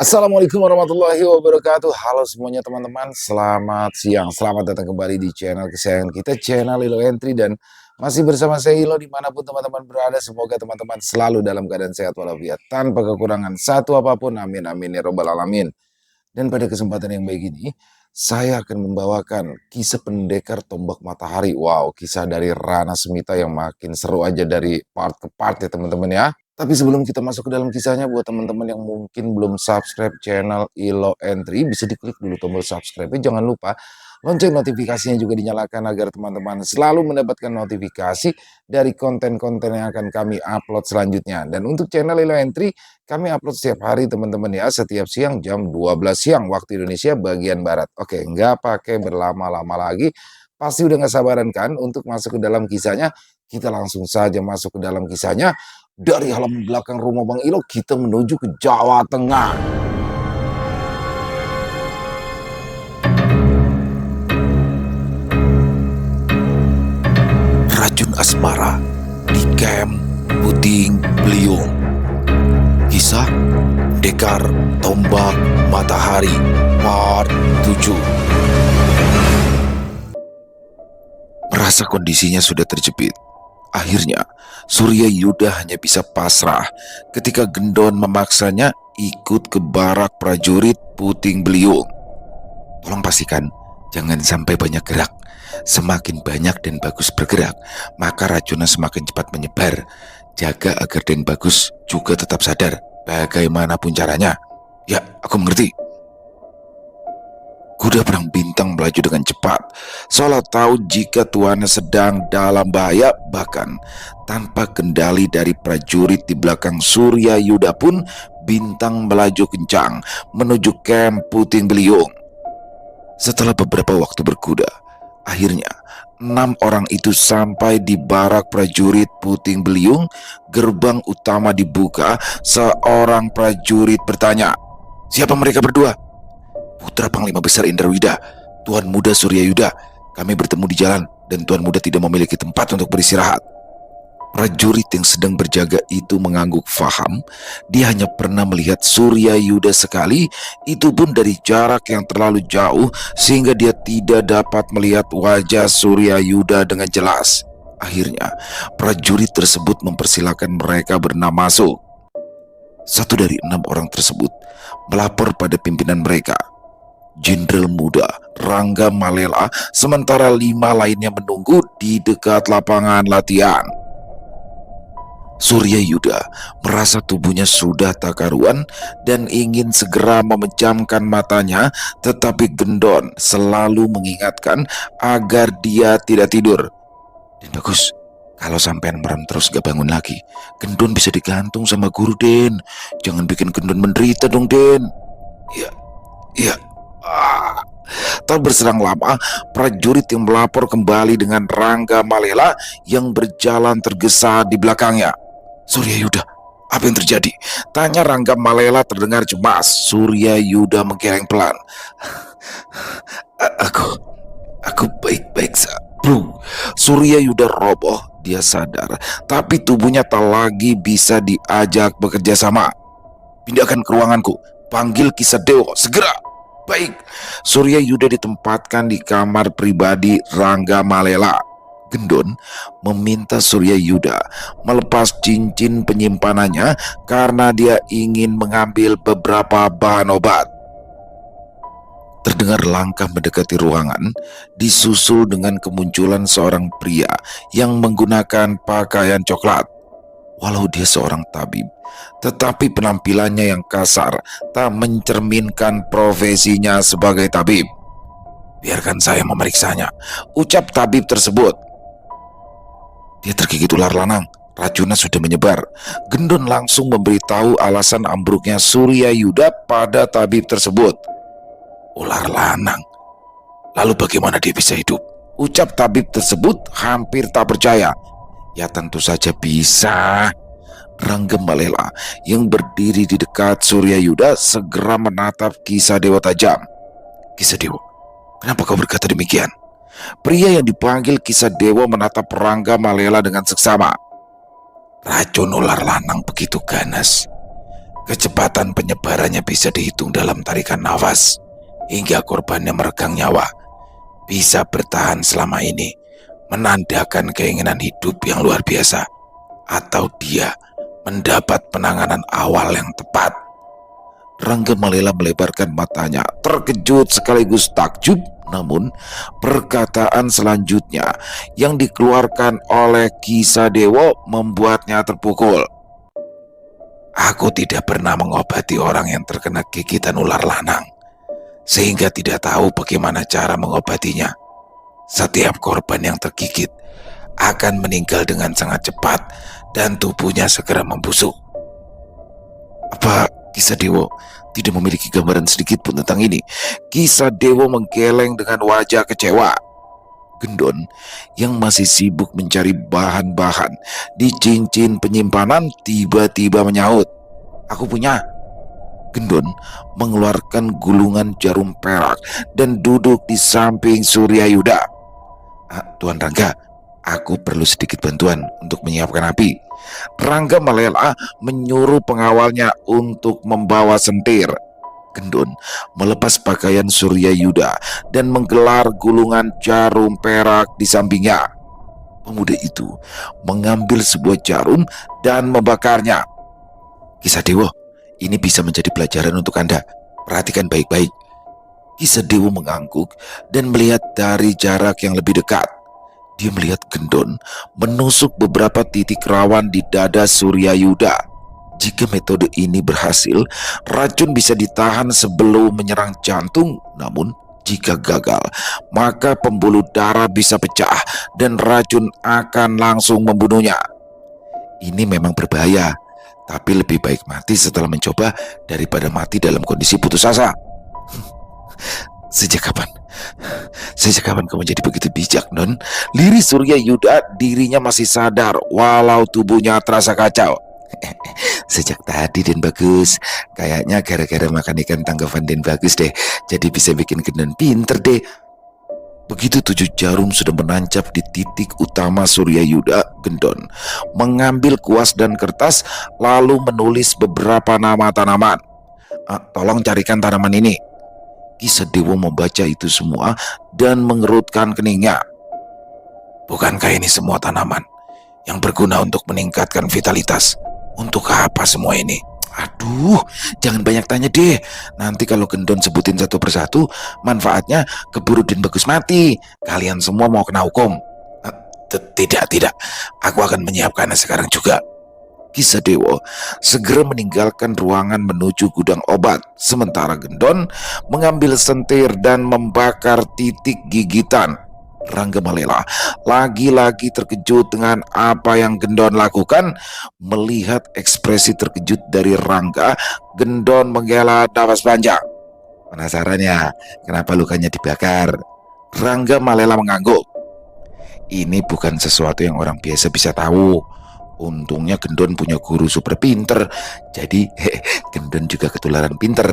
Assalamualaikum warahmatullahi wabarakatuh. Halo semuanya teman-teman, selamat siang. Selamat datang kembali di channel kesayangan kita, channel Ilo Entry. Dan masih bersama saya Ilo dimanapun teman-teman berada. Semoga teman-teman selalu dalam keadaan sehat walafiat, tanpa kekurangan satu apapun. Amin amin ya robbal alamin. Dan pada kesempatan yang baik ini, saya akan membawakan kisah pendekar tombak matahari. Wow, kisah dari Rana Semita yang makin seru aja dari part ke part ya teman-teman ya. Tapi sebelum kita masuk ke dalam kisahnya, buat teman-teman yang mungkin belum subscribe channel Ilo Entry, bisa diklik dulu tombol subscribe-nya. Jangan lupa lonceng notifikasinya juga dinyalakan agar teman-teman selalu mendapatkan notifikasi dari konten-konten yang akan kami upload selanjutnya. Dan untuk channel Ilo Entry, kami upload setiap hari teman-teman ya, setiap siang jam 12 siang waktu Indonesia bagian Barat. Oke, nggak pakai berlama-lama lagi. Pasti udah nggak sabaran kan untuk masuk ke dalam kisahnya. Kita langsung saja masuk ke dalam kisahnya. Dari halaman belakang rumah Bang Ilo, kita menuju ke Jawa Tengah. Racun Asmara di Camp Puting Beliung. Kisah Dekar Tombak Matahari Part 7. Merasa kondisinya sudah terjepit, akhirnya Surya Yuda hanya bisa pasrah ketika Gendon memaksanya ikut ke barak prajurit Puting Beliung. Tolong pastikan jangan sampai banyak gerak. Semakin banyak dan bagus bergerak, maka racunnya semakin cepat menyebar. Jaga agar Den Bagus juga tetap sadar bagaimanapun caranya. Ya, aku mengerti. Kuda perang bintang melaju dengan cepat, seolah tahu jika tuannya sedang dalam bahaya. Bahkan tanpa kendali dari prajurit di belakang Surya Yuda pun, bintang melaju kencang menuju Camp Puting Beliung. Setelah beberapa waktu berkuda, akhirnya 6 orang itu sampai di barak prajurit Puting Beliung. Gerbang utama dibuka. Seorang prajurit bertanya, "Siapa mereka berdua?" "Putra Panglima Besar Indrawida, Tuan Muda Surya Yuda. Kami bertemu di jalan dan Tuan Muda tidak memiliki tempat untuk beristirahat." Prajurit yang sedang berjaga itu mengangguk faham. Dia hanya pernah melihat Surya Yuda sekali, itu pun dari jarak yang terlalu jauh sehingga dia tidak dapat melihat wajah Surya Yuda dengan jelas. Akhirnya, prajurit tersebut mempersilakan mereka bernama masuk. Satu dari 6 orang tersebut melapor pada pimpinan mereka, Jenderal Muda Rangga Malela, sementara 5 lainnya menunggu di dekat lapangan latihan. Surya Yuda merasa tubuhnya sudah tak karuan dan ingin segera memejamkan matanya, tetapi Gendon selalu mengingatkan agar dia tidak tidur. "Den Bagus, kalau sampean merem terus gak bangun lagi, Gendon bisa digantung sama guru, Den. Jangan bikin Gendon menderita dong, Den." "Iya, iya." Tak berserang lama, prajurit yang melapor kembali dengan Rangga Malela yang berjalan tergesa di belakangnya. "Surya Yuda, apa yang terjadi?" tanya Rangga Malela terdengar cemas. Surya Yuda menggeleng pelan. Aku baik-baik saja, Bro." Surya Yuda roboh. Dia sadar, tapi tubuhnya tak lagi bisa diajak bekerja sama. "Pindahkan ke ruanganku. Panggil Kisah Dewa, segera." "Baik." Surya Yuda ditempatkan di kamar pribadi Rangga Malela. Gendon meminta Surya Yuda melepas cincin penyimpanannya karena dia ingin mengambil beberapa bahan obat. Terdengar langkah mendekati ruangan, disusul dengan kemunculan seorang pria yang menggunakan pakaian coklat. Walau dia seorang tabib, tetapi penampilannya yang kasar tak mencerminkan profesinya sebagai tabib. "Biarkan saya memeriksanya," ucap tabib tersebut. Dia tergigit ular lanang. Racunnya sudah menyebar. Gendon langsung memberitahu alasan ambruknya Surya Yuda pada tabib tersebut. "Ular lanang? Lalu bagaimana dia bisa hidup?" ucap tabib tersebut hampir tak percaya. "Ya tentu saja bisa." Rangga Malela yang berdiri di dekat Surya Yuda segera menatap Kisah Dewa tajam. "Kisah Dewa, kenapa kau berkata demikian?" Pria yang dipanggil Kisah Dewa menatap Rangga Malela dengan seksama. "Racun ular lanang begitu ganas. Kecepatan penyebarannya bisa dihitung dalam tarikan nafas, hingga korbannya meregang nyawa. Bisa bertahan selama ini, menandakan keinginan hidup yang luar biasa, atau dia mendapat penanganan awal yang tepat. Rangga Malela melebarkan matanya, terkejut sekaligus takjub. Namun perkataan selanjutnya yang dikeluarkan oleh Ki Sadewo membuatnya terpukul. Aku tidak pernah mengobati orang yang terkena gigitan ular lanang, sehingga tidak tahu bagaimana cara mengobatinya. Setiap korban yang tergigit akan meninggal dengan sangat cepat dan tubuhnya segera membusuk. Apa Ki Sadewo tidak memiliki gambaran sedikit pun tentang ini? Ki Sadewo menggeleng dengan wajah kecewa. Gendon yang masih sibuk mencari bahan-bahan di cincin penyimpanan tiba-tiba menyahut, "Aku punya." Gendon mengeluarkan gulungan jarum perak dan duduk di samping Suryayuda. "Tuan Rangga, aku perlu sedikit bantuan untuk menyiapkan api." Rangga Malela menyuruh pengawalnya untuk membawa sentir. Gendon melepas pakaian Suryayuda dan menggelar gulungan jarum perak di sampingnya. Pemuda itu mengambil sebuah jarum dan membakarnya. "Ki Sadewo, ini bisa menjadi pelajaran untuk Anda. Perhatikan baik-baik." Ki Sadewo mengangguk dan melihat dari jarak yang lebih dekat. Dia melihat Gendon menusuk beberapa titik rawan di dada Suryayuda. Jika metode ini berhasil, racun bisa ditahan sebelum menyerang jantung. Namun jika gagal, maka pembuluh darah bisa pecah dan racun akan langsung membunuhnya. Ini memang berbahaya, tapi lebih baik mati setelah mencoba daripada mati dalam kondisi putus asa. Sejak kapan? Sejak kapan kamu jadi begitu bijak, Non? Liris Suryayuda dirinya masih sadar walau tubuhnya terasa kacau. Sejak tadi, Den Bagus. Kayaknya gara-gara makan ikan tangkapan Den Bagus deh, jadi bisa bikin Gendon pinter deh. Begitu 7 jarum sudah menancap di titik utama Suryayuda, Gendon mengambil kuas dan kertas lalu menulis beberapa nama tanaman. "Tolong carikan tanaman ini." Ki Sadewo membaca itu semua dan mengerutkan keningnya. "Bukankah ini semua tanaman yang berguna untuk meningkatkan vitalitas? Untuk apa semua ini?" "Aduh, jangan banyak tanya deh. Nanti kalau Gendon sebutin satu persatu, manfaatnya keburu Den Bagus mati. Kalian semua mau kena hukum." Tidak. Aku akan menyiapkannya sekarang juga." Ki Sadewo segera meninggalkan ruangan menuju gudang obat, sementara Gendon mengambil sentir dan membakar titik gigitan. Rangga Malela lagi-lagi terkejut dengan apa yang Gendon lakukan. Melihat ekspresi terkejut dari Rangga, Gendon menghela nafas panjang. "Penasaran ya kenapa lukanya dibakar?" Rangga Malela mengangguk. "Ini bukan sesuatu yang orang biasa bisa tahu. Untungnya Gendon punya guru super pinter, jadi Gendon juga ketularan pinter.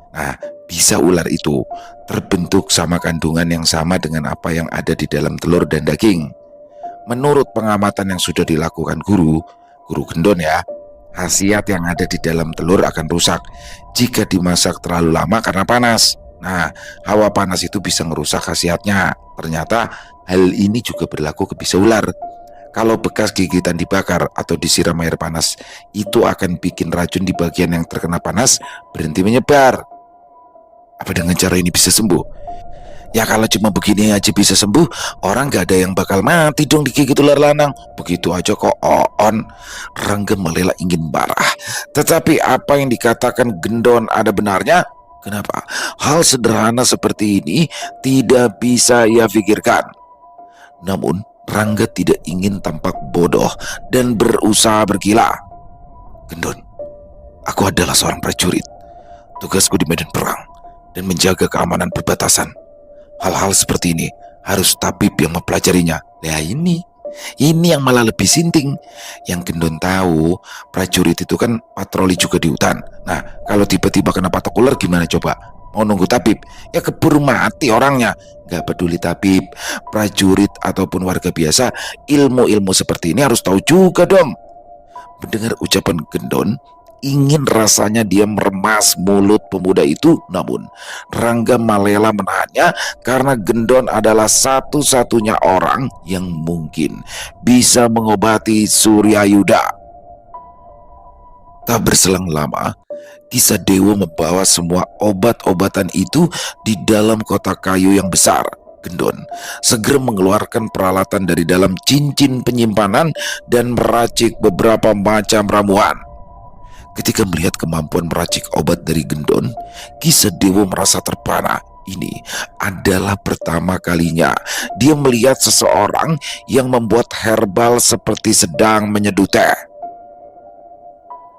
Nah, bisa ular itu terbentuk sama kandungan yang sama dengan apa yang ada di dalam telur dan daging. Menurut pengamatan yang sudah dilakukan guru Gendon ya, khasiat yang ada di dalam telur akan rusak jika dimasak terlalu lama karena panas. Nah, hawa panas itu bisa merusak khasiatnya. Ternyata hal ini juga berlaku ke bisa ular. Kalau bekas gigitan dibakar atau disiram air panas, itu akan bikin racun di bagian yang terkena panas berhenti menyebar." "Apa dengan cara ini bisa sembuh?" "Ya kalau cuma begini aja bisa sembuh, orang gak ada yang bakal mati dong digigit ular lanang. Begitu aja kok on." Rangga Malela ingin marah, tetapi apa yang dikatakan Gendon ada benarnya. Kenapa hal sederhana seperti ini tidak bisa ia pikirkan? Namun Rangga tidak ingin tampak bodoh dan berusaha bergila. "Gendon, aku adalah seorang prajurit. Tugasku di medan perang dan menjaga keamanan perbatasan. Hal-hal seperti ini harus tabib yang mempelajarinya." Nah ini yang malah lebih sinting. Yang Gendon tahu, prajurit itu kan patroli juga di hutan. Nah, kalau tiba-tiba kena patok ular gimana coba? Mau nunggu tabib? Ya keburu mati orangnya. Gak peduli tabib, prajurit ataupun warga biasa, ilmu-ilmu seperti ini harus tahu juga dong. Mendengar ucapan Gendon, ingin rasanya dia meremas mulut pemuda itu, namun Rangga Malela menahannya karena Gendon adalah satu-satunya orang yang mungkin bisa mengobati Suryayuda. Tak berselang lama, Kisah Dewa membawa semua obat-obatan itu di dalam kotak kayu yang besar. Gendon segera mengeluarkan peralatan dari dalam cincin penyimpanan dan meracik beberapa macam ramuan. Ketika melihat kemampuan meracik obat dari Gendon, Kisah Dewa merasa terpana. Ini adalah pertama kalinya dia melihat seseorang yang membuat herbal seperti sedang menyeduh teh.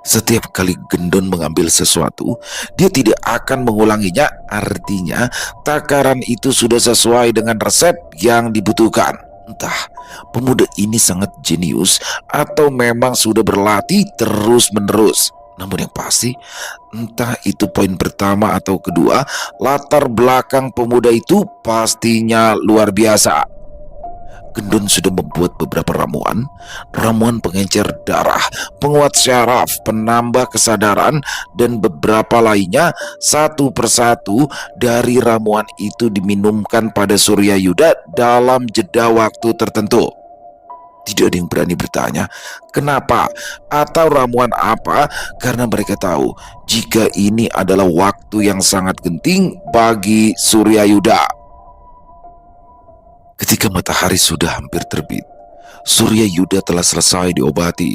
Setiap kali Gendon mengambil sesuatu, dia tidak akan mengulanginya. Artinya, takaran itu sudah sesuai dengan resep yang dibutuhkan. Entah pemuda ini sangat jenius atau memang sudah berlatih terus-menerus. Namun yang pasti, entah itu poin pertama atau kedua, latar belakang pemuda itu pastinya luar biasa. Gendon sudah membuat beberapa ramuan pengencer darah, penguat syaraf, penambah kesadaran, dan beberapa lainnya. Satu persatu dari ramuan itu diminumkan pada Suryayuda dalam jeda waktu tertentu. Tidak ada yang berani bertanya kenapa atau ramuan apa, karena mereka tahu jika ini adalah waktu yang sangat genting bagi Suryayuda. Ketika matahari sudah hampir terbit, Suryayuda telah selesai diobati.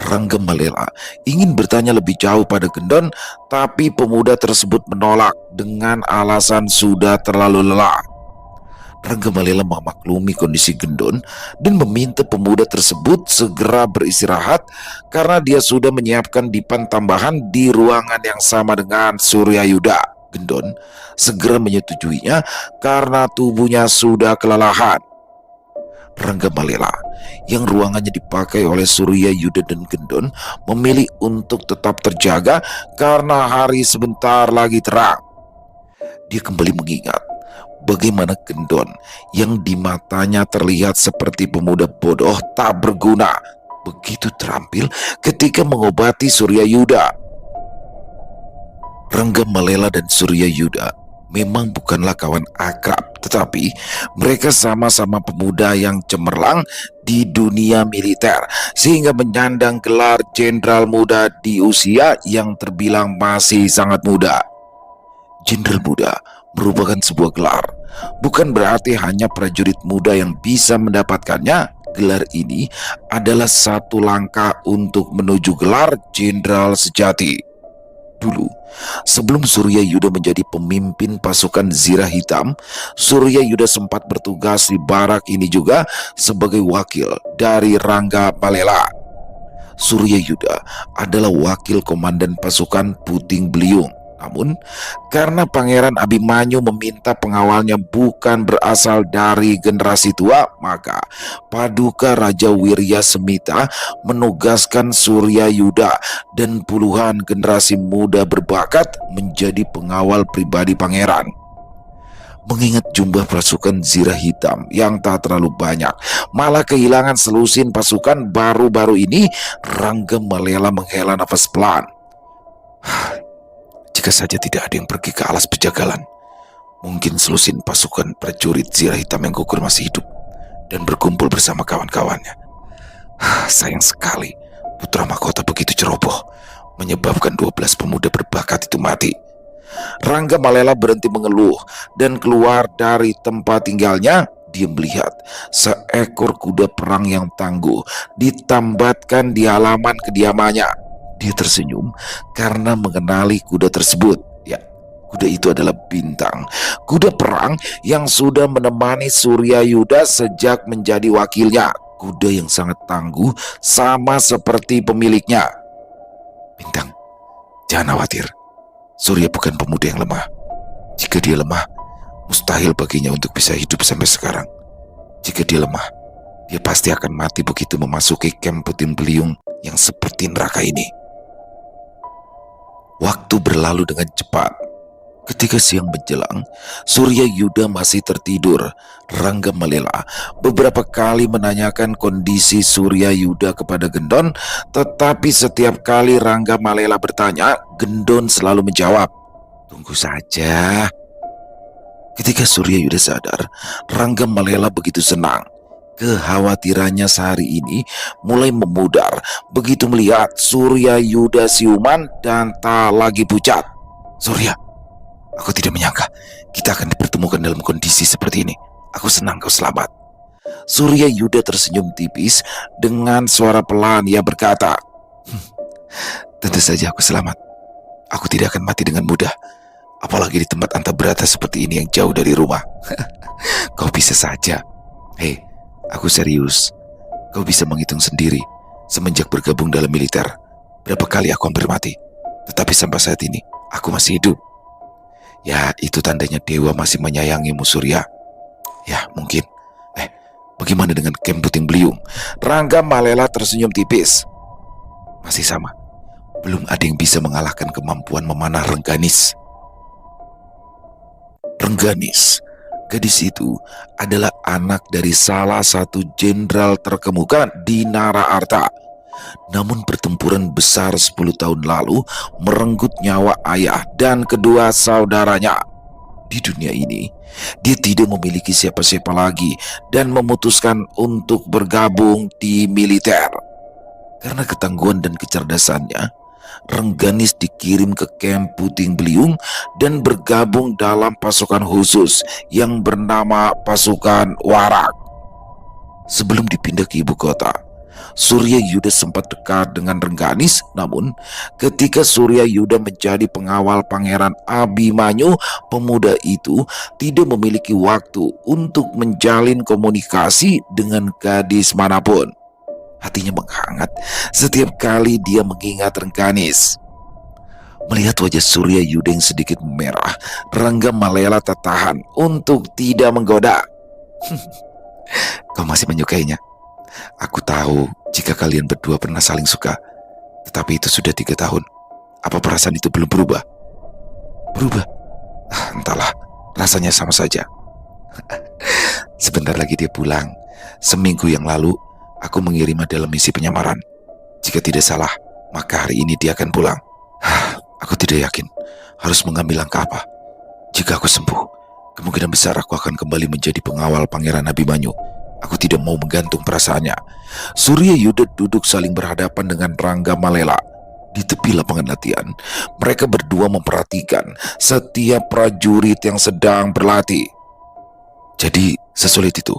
Rangga Malela ingin bertanya lebih jauh pada Gendon, tapi pemuda tersebut menolak dengan alasan sudah terlalu lelah. Rangga Malela memaklumi kondisi Gendon dan meminta pemuda tersebut segera beristirahat karena dia sudah menyiapkan dipan tambahan di ruangan yang sama dengan Suryayuda. Gendon segera menyetujuinya karena tubuhnya sudah kelelahan. Rangga Malela yang ruangannya dipakai oleh Suryayuda dan Gendon memilih untuk tetap terjaga karena hari sebentar lagi terang. Dia kembali mengingat bagaimana Gendon yang di matanya terlihat seperti pemuda bodoh tak berguna begitu terampil ketika mengobati Suryayuda. Rangga Malela dan Suryayuda memang bukanlah kawan akrab, tetapi mereka sama-sama pemuda yang cemerlang di dunia militer, sehingga menyandang gelar jenderal muda di usia yang terbilang masih sangat muda. Jenderal muda merupakan sebuah gelar, bukan berarti hanya prajurit muda yang bisa mendapatkannya. Gelar ini adalah satu langkah untuk menuju gelar jenderal sejati. Dulu, sebelum Suryayuda menjadi pemimpin pasukan Zirah Hitam, Suryayuda sempat bertugas di barak ini juga sebagai wakil dari Rangga Malela. Suryayuda adalah wakil komandan pasukan Puting Beliung. Namun, karena Pangeran Abimanyu meminta pengawalnya bukan berasal dari generasi tua, maka Paduka Raja Wirya Semita menugaskan Suryayuda dan puluhan generasi muda berbakat menjadi pengawal pribadi pangeran. Mengingat jumlah pasukan Zirah Hitam yang tak terlalu banyak, malah kehilangan selusin pasukan baru-baru ini, Rangga Malela menghela nafas pelan. Jika saja tidak ada yang pergi ke alas pejagalan, mungkin selusin pasukan prajurit Zirah Hitam yang gugur masih hidup dan berkumpul bersama kawan-kawannya. Sayang sekali, putra mahkota begitu ceroboh, menyebabkan 12 pemuda berbakat itu mati. Rangga Malela berhenti mengeluh dan keluar dari tempat tinggalnya. Dia melihat seekor kuda perang yang tangguh ditambatkan di halaman kediamannya. Dia tersenyum karena mengenali kuda tersebut. Ya, kuda itu adalah Bintang, kuda perang yang sudah menemani Suryayuda sejak menjadi wakilnya. Kuda yang sangat tangguh sama seperti pemiliknya. Bintang, jangan khawatir. Surya bukan pemuda yang lemah. Jika dia lemah, mustahil baginya untuk bisa hidup sampai sekarang. Jika dia lemah, dia pasti akan mati begitu memasuki kamp Puting Beliung yang seperti neraka ini. Waktu berlalu dengan cepat. Ketika siang menjelang, Surya Yuda masih tertidur. Rangga Malela beberapa kali menanyakan kondisi Surya Yuda kepada Gendon, tetapi setiap kali Rangga Malela bertanya, Gendon selalu menjawab, "Tunggu saja." Ketika Surya Yuda sadar, Rangga Malela begitu senang. Kekhawatirannya sehari ini mulai memudar begitu melihat Surya Yuda siuman dan tak lagi pucat. "Surya, aku tidak menyangka kita akan dipertemukan dalam kondisi seperti ini. Aku senang kau selamat." Surya Yuda tersenyum tipis dengan suara pelan. Ia berkata, "Tentu saja aku selamat. Aku tidak akan mati dengan mudah. Apalagi di tempat antabrata seperti ini yang jauh dari rumah." "Kau bisa saja. Hei, aku serius. Kau bisa menghitung sendiri. Semenjak bergabung dalam militer, berapa kali aku hampir mati. Tetapi sampai saat ini, aku masih hidup. Ya, itu tandanya dewa masih menyayangimu, Surya." "Ya, mungkin. Bagaimana dengan Kem Puting Beliung?" Rangga Malela tersenyum tipis. "Masih sama. Belum ada yang bisa mengalahkan kemampuan memanah Rengganis." Rengganis, gadis itu adalah anak dari salah satu jenderal terkemuka di Naraarta. Namun pertempuran besar 10 tahun lalu merenggut nyawa ayah dan kedua saudaranya. Di dunia ini, dia tidak memiliki siapa-siapa lagi dan memutuskan untuk bergabung di militer. Karena ketangguhan dan kecerdasannya, Rengganis dikirim ke Kem Puting Beliung dan bergabung dalam pasukan khusus yang bernama Pasukan Warak. Sebelum dipindah ke ibu kota, Surya Yuda sempat dekat dengan Rengganis. Namun ketika Surya Yuda menjadi pengawal Pangeran Abimanyu, pemuda itu tidak memiliki waktu untuk menjalin komunikasi dengan gadis manapun. Hatinya menghangat setiap kali dia mengingat Rengganis. Melihat wajah Surya Yuda yang sedikit merah, Rangga Malela tak tahan untuk tidak menggoda. "Kau masih menyukainya? Aku tahu jika kalian berdua pernah saling suka. Tetapi itu sudah 3 tahun. Apa perasaan itu belum berubah?" "Berubah? Entahlah, rasanya sama saja." "Sebentar lagi dia pulang. Seminggu yang lalu, aku mengirimnya dalam misi penyamaran. Jika tidak salah, maka hari ini dia akan pulang. Aku tidak yakin harus mengambil langkah apa. Jika aku sembuh, kemungkinan besar aku akan kembali menjadi pengawal Pangeran Abimanyu. Aku tidak mau menggantung perasaannya." Surya Yuda duduk saling berhadapan dengan Rangga Malela. Di tepi lapangan latihan, mereka berdua memperhatikan setiap prajurit yang sedang berlatih. "Jadi sesulit itu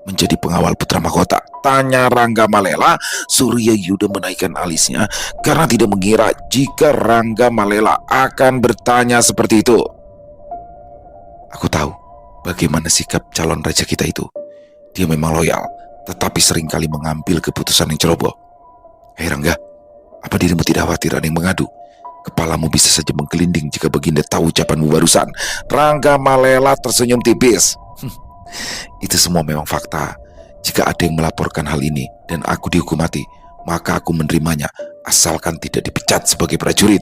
menjadi pengawal putra mahkota?" tanya Rangga Malela. Surya Yuda menaikkan alisnya karena tidak mengira jika Rangga Malela akan bertanya seperti itu. "Aku tahu bagaimana sikap calon raja kita itu. Dia memang loyal, tetapi seringkali mengambil keputusan yang ceroboh. Hei Rangga, apa dirimu tidak khawatir ada yang mengadu? Kepalamu bisa saja menggelinding jika Baginda tahu ucapanmu barusan." Rangga Malela tersenyum tipis. "Itu semua memang fakta. Jika ada yang melaporkan hal ini dan aku dihukum mati, maka aku menerimanya asalkan tidak dipecat sebagai prajurit."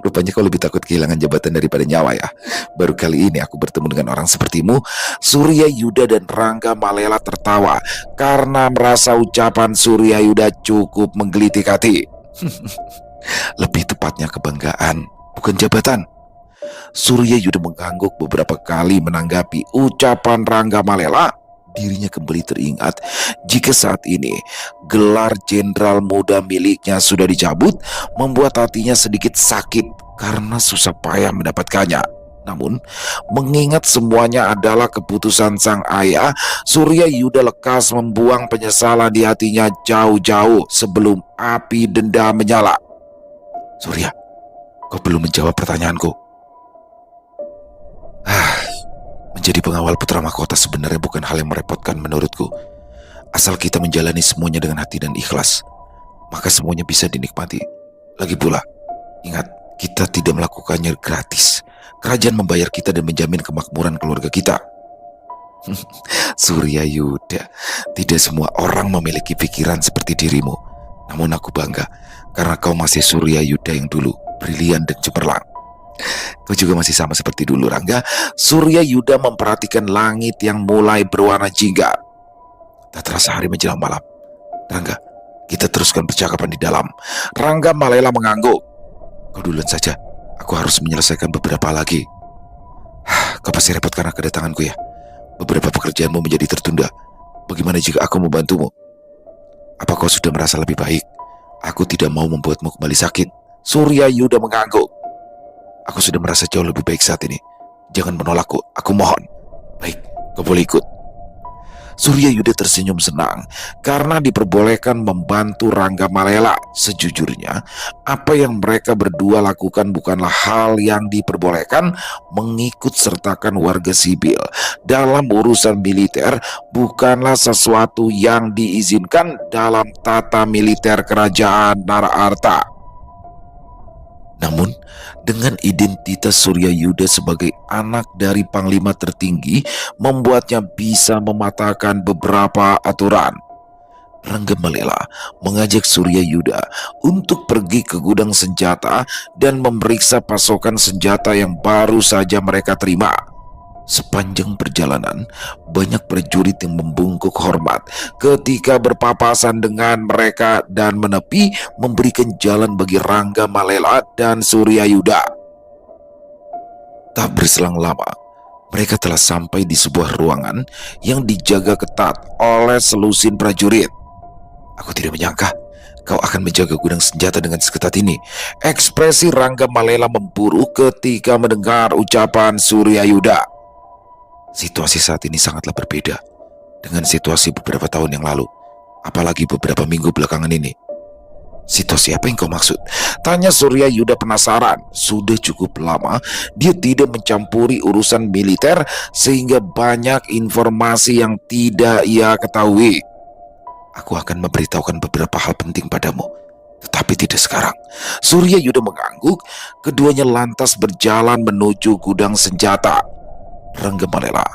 "Rupanya kau lebih takut kehilangan jabatan daripada nyawa ya. Baru kali ini aku bertemu dengan orang sepertimu." Surya Yuda dan Rangga Malela tertawa karena merasa ucapan Surya Yuda cukup menggelitik hati. Lebih tepatnya kebanggaan, bukan jabatan. Surya Yuda mengangguk beberapa kali menanggapi ucapan Rangga Malela. Dirinya kembali teringat jika saat ini gelar jenderal muda miliknya sudah dicabut, membuat hatinya sedikit sakit karena susah payah mendapatkannya. Namun mengingat semuanya adalah keputusan sang ayah, Surya Yuda lekas membuang penyesalan di hatinya jauh-jauh sebelum api dendam menyala. "Surya, kau belum menjawab pertanyaanku." Menjadi pengawal putra mahkota sebenarnya bukan hal yang merepotkan menurutku. Asal kita menjalani semuanya dengan hati dan ikhlas, maka semuanya bisa dinikmati. Lagi pula, ingat, kita tidak melakukannya gratis. Kerajaan membayar kita dan menjamin kemakmuran keluarga kita. "Surya Yuda, tidak semua orang memiliki pikiran seperti dirimu. Namun aku bangga karena kau masih Surya Yuda yang dulu, brilian dan cemerlang." Kau juga masih sama seperti dulu, Rangga. Surya Yuda memperhatikan langit yang mulai berwarna jingga. Tak terasa hari menjelang malam. Rangga, kita teruskan percakapan di dalam. Rangga Malela mengangguk. Kau duluan saja. Aku harus menyelesaikan beberapa lagi. Kau pasti repot karena kedatanganku ya. Beberapa pekerjaanmu menjadi tertunda. Bagaimana jika aku membantumu? Apa kau sudah merasa lebih baik? Aku tidak mau membuatmu kembali sakit. Surya Yuda mengangguk. Aku sudah merasa jauh lebih baik saat ini. Jangan menolakku, aku mohon. Baik, kau boleh ikut. Surya Yuda tersenyum senang karena diperbolehkan membantu Rangga Malela. Sejujurnya, apa yang mereka berdua lakukan bukanlah hal yang diperbolehkan. Mengikut sertakan warga sipil dalam urusan militer bukanlah sesuatu yang diizinkan dalam tata militer kerajaan Naraarta. Namun, dengan identitas Surya Yuda sebagai anak dari panglima tertinggi membuatnya bisa mematahkan beberapa aturan. Rangga Malela mengajak Surya Yuda untuk pergi ke gudang senjata dan memeriksa pasokan senjata yang baru saja mereka terima. Sepanjang perjalanan, banyak prajurit yang membungkuk hormat ketika berpapasan dengan mereka dan menepi memberikan jalan bagi Rangga Malela dan Surya Yuda. Tak berselang lama, mereka telah sampai di sebuah ruangan yang dijaga ketat oleh selusin prajurit. Aku tidak menyangka kau akan menjaga gudang senjata dengan seketat ini. Ekspresi Rangga Malela memburuk ketika mendengar ucapan Surya Yuda. Situasi saat ini sangatlah berbeda dengan situasi beberapa tahun yang lalu, apalagi beberapa minggu belakangan ini. Situasi apa yang kau maksud? Tanya Surya Yuda penasaran. Sudah cukup lama dia tidak mencampuri urusan militer sehingga banyak informasi yang tidak ia ketahui. Aku akan memberitahukan beberapa hal penting padamu, tetapi tidak sekarang. Surya Yuda mengangguk. Keduanya lantas berjalan menuju gudang senjata. Rangga Malela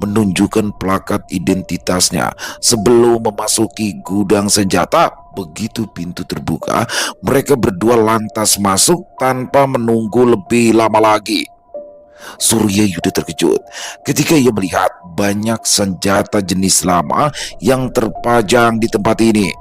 menunjukkan plakat identitasnya sebelum memasuki gudang senjata. Begitu pintu terbuka, mereka berdua lantas masuk tanpa menunggu lebih lama lagi. Surya Yuda terkejut ketika ia melihat banyak senjata jenis lama yang terpajang di tempat ini.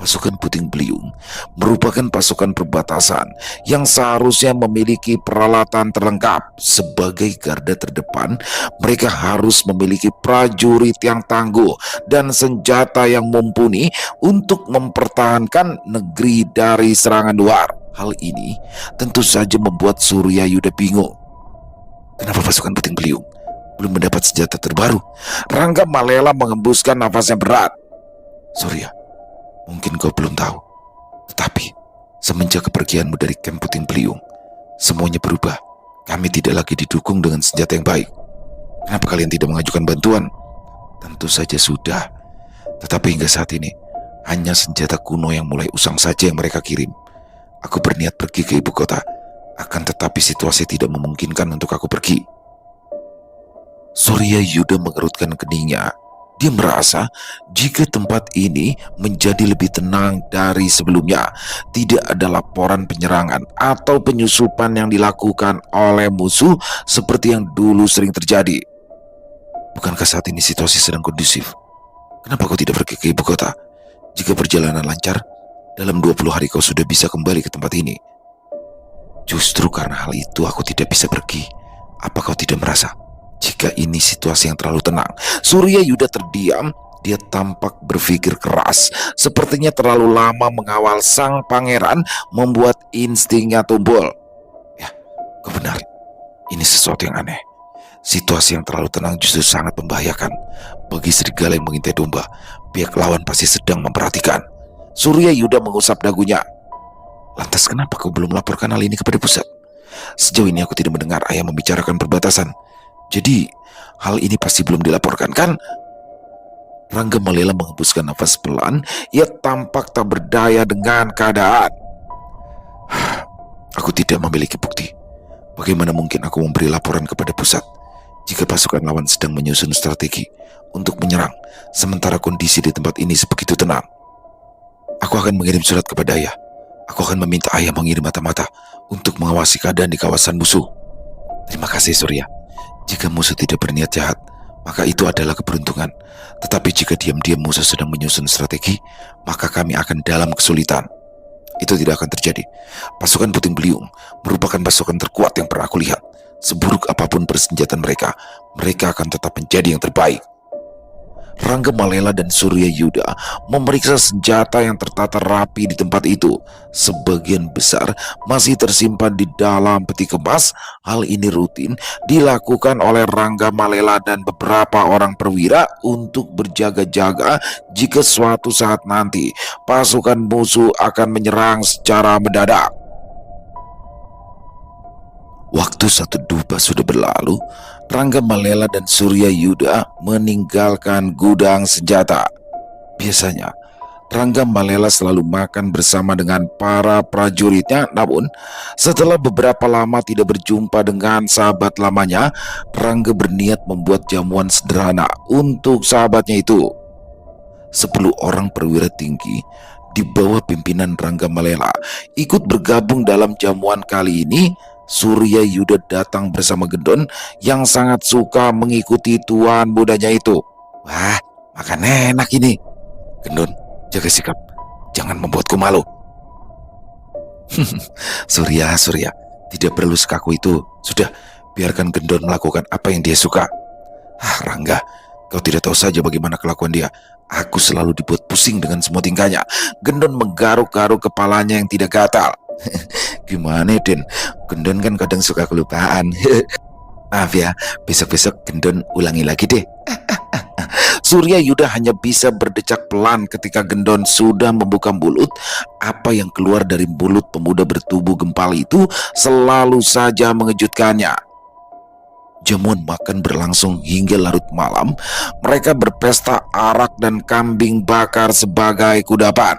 Pasukan Puting Beliung merupakan pasukan perbatasan yang seharusnya memiliki peralatan terlengkap. Sebagai garda terdepan, mereka harus memiliki prajurit yang tangguh dan senjata yang mumpuni untuk mempertahankan negeri dari serangan luar. Hal ini tentu saja membuat Surya Yuda bingung. Kenapa pasukan Puting Beliung belum mendapat senjata terbaru? Rangga Malela mengembuskan nafasnya berat. Surya, mungkin kau belum tahu, tetapi semenjak kepergianmu dari kamp Puting Beliung, semuanya berubah. Kami tidak lagi didukung dengan senjata yang baik. Kenapa kalian tidak mengajukan bantuan? Tentu saja sudah, tetapi hingga saat ini hanya senjata kuno yang mulai usang saja yang mereka kirim. Aku berniat pergi ke ibu kota, akan tetapi situasi tidak memungkinkan untuk aku pergi. Surya Yuda mengerutkan keningnya. Dia merasa jika tempat ini menjadi lebih tenang dari sebelumnya, tidak ada laporan penyerangan atau penyusupan yang dilakukan oleh musuh seperti yang dulu sering terjadi. Bukankah saat ini situasi sedang kondusif? Kenapa kau tidak pergi ke ibu kota? Jika perjalanan lancar, dalam 20 hari kau sudah bisa kembali ke tempat ini. Justru karena hal itu aku tidak bisa pergi. Apa kau tidak merasa jika ini situasi yang terlalu tenang? Surya Yuda terdiam. Dia tampak berpikir keras. Sepertinya terlalu lama mengawal sang pangeran membuat instingnya tumbul. Ya, kau benar. Ini sesuatu yang aneh. Situasi yang terlalu tenang justru sangat membahayakan. Bagi serigala yang mengintai domba, pihak lawan pasti sedang memperhatikan. Surya Yuda mengusap dagunya. Lantas kenapa kau belum melaporkan hal ini kepada pusat? Sejauh ini aku tidak mendengar ayah membicarakan perbatasan. Jadi, hal ini pasti belum dilaporkan, kan? Rangga Malela menghembuskan nafas pelan. Ia tampak tak berdaya dengan keadaan. Aku tidak memiliki bukti. Bagaimana mungkin aku memberi laporan kepada pusat jika pasukan lawan sedang menyusun strategi untuk menyerang, sementara kondisi di tempat ini sebegitu tenang? Aku akan mengirim surat kepada ayah. Aku akan meminta ayah mengirim mata-mata untuk mengawasi keadaan di kawasan musuh. Terima kasih Surya. Jika musuh tidak berniat jahat, maka itu adalah keberuntungan. Tetapi jika diam-diam musuh sedang menyusun strategi, maka kami akan dalam kesulitan. Itu tidak akan terjadi. Pasukan Puting Beliung merupakan pasukan terkuat yang pernah aku lihat. Seburuk apapun persenjataan mereka, mereka akan tetap menjadi yang terbaik. Rangga Malela dan Surya Yuda memeriksa senjata yang tertata rapi di tempat itu. Sebagian besar masih tersimpan di dalam peti kemas. Hal ini rutin dilakukan oleh Rangga Malela dan beberapa orang perwira untuk berjaga-jaga jika suatu saat nanti pasukan musuh akan menyerang secara mendadak. Waktu satu dupa sudah berlalu, Rangga Malela dan Surya Yuda meninggalkan gudang senjata. Biasanya, Rangga Malela selalu makan bersama dengan para prajuritnya, namun setelah beberapa lama tidak berjumpa dengan sahabat lamanya, Rangga berniat membuat jamuan sederhana untuk sahabatnya itu. 10 orang perwira tinggi di bawah pimpinan Rangga Malela ikut bergabung dalam jamuan kali ini. Surya Yuda datang bersama Gendon yang sangat suka mengikuti tuan mudanya itu. Wah, makan enak ini. Gendon, jaga sikap. Jangan membuatku malu. Surya, tidak perlu sekaku itu. Sudah, biarkan Gendon melakukan apa yang dia suka. Rangga, kau tidak tahu saja bagaimana kelakuan dia. Aku selalu dibuat pusing dengan semua tingkahnya. Gendon menggaruk-garuk kepalanya yang tidak gatal. Gimana Den? Gendon kan kadang suka kelupaan. Maaf ya, besok-besok Gendon ulangi lagi deh. Surya Yuda hanya bisa berdecak pelan ketika Gendon sudah membuka mulut. Apa yang keluar dari mulut pemuda bertubuh gempal itu selalu saja mengejutkannya. Jamuan makan berlangsung hingga larut malam. Mereka berpesta arak dan kambing bakar sebagai kudapan.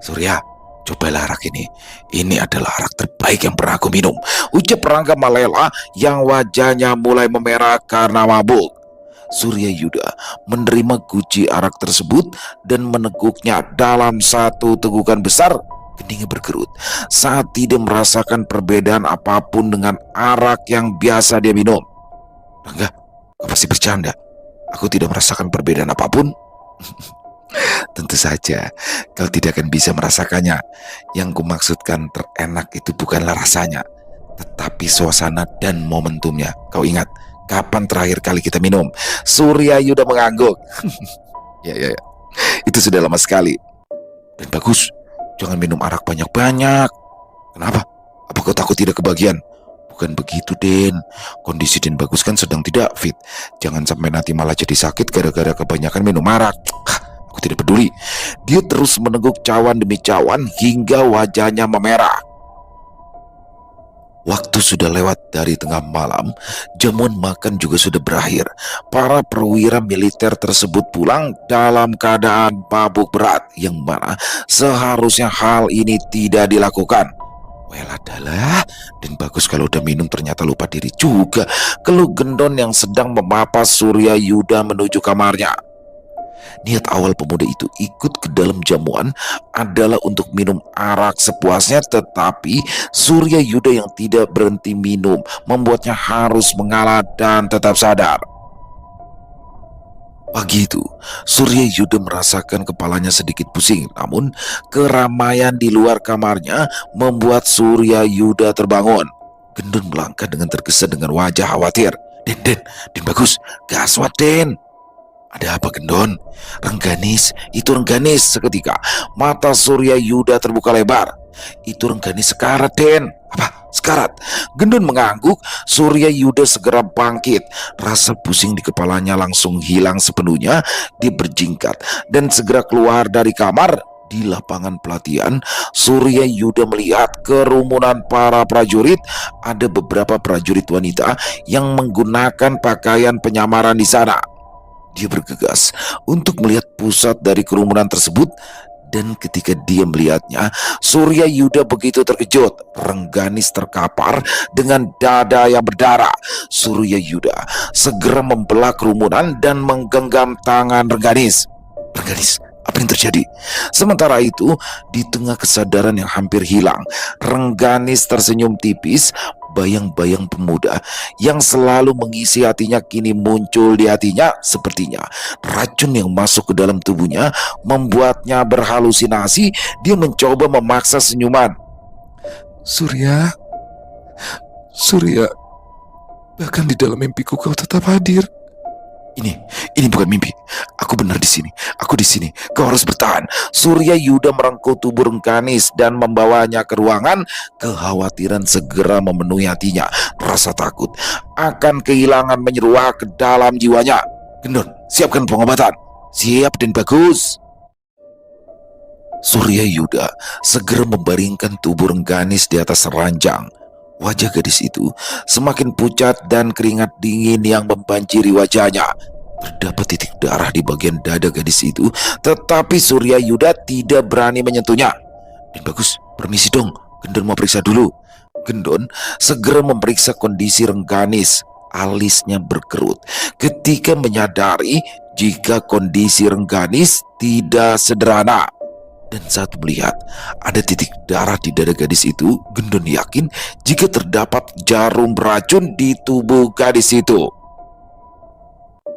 Surya, cobalah arak ini. Ini adalah arak terbaik yang pernah aku minum, ucap Rangga Malela yang wajahnya mulai memerah karena mabuk. Surya Yuda menerima guci arak tersebut dan meneguknya dalam satu tegukan besar. Keningnya berkerut saat tidak merasakan perbedaan apapun dengan arak yang biasa dia minum. Rangga, kau pasti bercanda. Aku tidak merasakan perbedaan apapun. Tentu saja kau tidak akan bisa merasakannya. Yang kumaksudkan terenak itu bukanlah rasanya, tetapi suasana dan momentumnya. Kau ingat kapan terakhir kali kita minum? Surya Yuda mengangguk. Ya, itu sudah lama sekali. Dan bagus, jangan minum arak banyak-banyak. Kenapa? Apa kau takut tidak kebagian? Bukan begitu Den, kondisi Den Bagus kan sedang tidak fit. Jangan sampai nanti malah jadi sakit gara-gara kebanyakan minum arak. Aku tidak peduli. Dia terus meneguk cawan demi cawan hingga wajahnya memerah. Waktu sudah lewat dari tengah malam. Jamuan makan juga sudah berakhir. Para perwira militer tersebut pulang dalam keadaan mabuk berat, yang mana seharusnya hal ini tidak dilakukan. Well adalah, Dan Bagus kalau udah minum ternyata lupa diri juga, keluh Gendon yang sedang memapas Surya Yuda menuju kamarnya. Niat awal pemuda itu ikut ke dalam jamuan adalah untuk minum arak sepuasnya, tetapi Surya Yuda yang tidak berhenti minum membuatnya harus mengalah dan tetap sadar. Pagi itu, Surya Yuda merasakan kepalanya sedikit pusing, namun keramaian di luar kamarnya membuat Surya Yuda terbangun. Gendon melangkah dengan tergesa dengan wajah khawatir. Den, Bagus, gaswat Den. Ada apa Gendon? Rengganis, itu Rengganis. Seketika mata Surya Yuda terbuka lebar. Itu Rengganis sekarat Den. Apa? Sekarat? Gendon mengangguk. Surya Yuda segera bangkit. Rasa pusing di kepalanya langsung hilang sepenuhnya. Dia berjingkat dan segera keluar dari kamar. Di lapangan pelatihan, Surya Yuda melihat kerumunan para prajurit. Ada beberapa prajurit wanita yang menggunakan pakaian penyamaran di sana. Dia bergegas untuk melihat pusat dari kerumunan tersebut, dan ketika dia melihatnya, Surya Yuda begitu terkejut. Rengganis terkapar dengan dada yang berdarah. Surya Yuda segera membelah kerumunan dan menggenggam tangan Rengganis. Rengganis, Apa yang terjadi? Sementara itu, di tengah kesadaran yang hampir hilang, Rengganis tersenyum tipis. Bayang-bayang pemuda yang selalu mengisi hatinya kini muncul di hatinya. Sepertinya racun yang masuk ke dalam tubuhnya membuatnya berhalusinasi. Dia mencoba memaksa senyuman. Surya, Surya, bahkan di dalam mimpiku kau tetap hadir. Ini bukan mimpi. Aku benar di sini. Aku di sini. Kau harus bertahan. Surya Yuda merengkuh tubuh Rengganis dan membawanya ke ruangan. Kekhawatiran segera memenuhi hatinya. Rasa takut akan kehilangan menyeruak ke dalam jiwanya. Gendon, siapkan pengobatan. Siap dan bagus. Surya Yuda segera membaringkan tubuh Rengganis di atas ranjang. Wajah gadis itu semakin pucat dan keringat dingin yang membanjiri wajahnya. Terdapat titik darah di bagian dada gadis itu, tetapi Surya Yuda tidak berani menyentuhnya. Dan bagus, permisi dong, Gendon mau periksa dulu. Gendon segera memeriksa kondisi Rengganis. Alisnya berkerut ketika menyadari jika kondisi Rengganis tidak sederhana. Dan saat melihat ada titik darah di dada gadis itu, Gendon yakin jika terdapat jarum beracun di tubuh gadis itu.